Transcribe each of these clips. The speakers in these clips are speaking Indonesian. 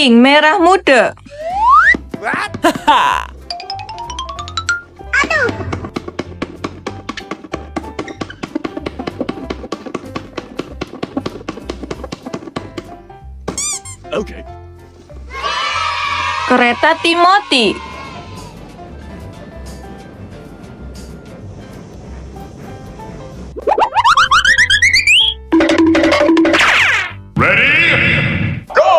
Kambing merah muda. Okay. Kereta Timoti. Ready? Go!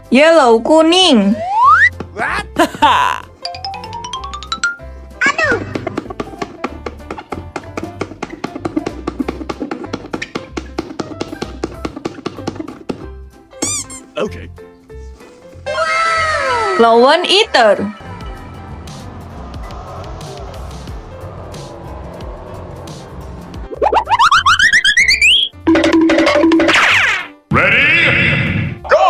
Yellow kuning. Okay. Lawan Eater. Ready? Go!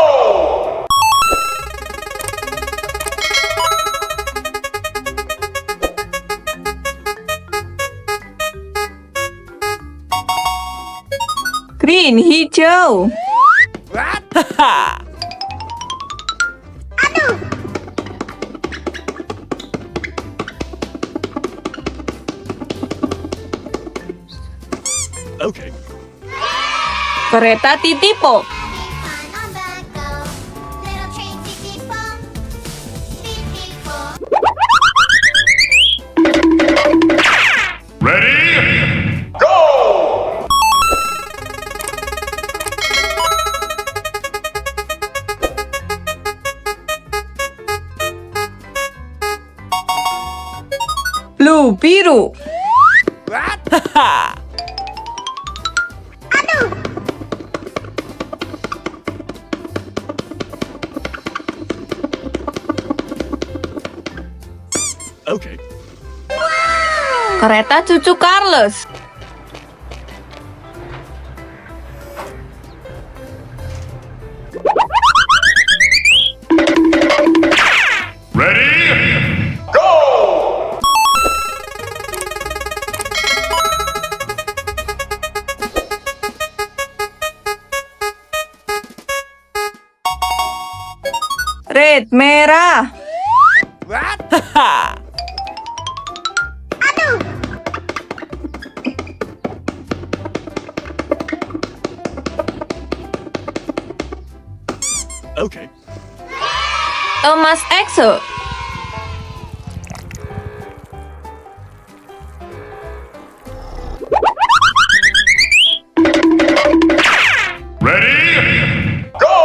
Green hijau. Okay. Kereta Titipo. Ready? Go! Blue biru. Okay. Kereta cucu Carlos. Ready? Go! Red merah. Okay. Thomas Exo. Ready? Go!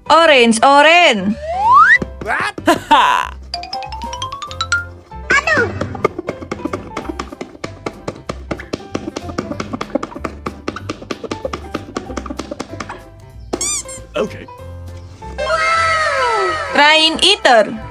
Orange orange. Okay. Rain Eater.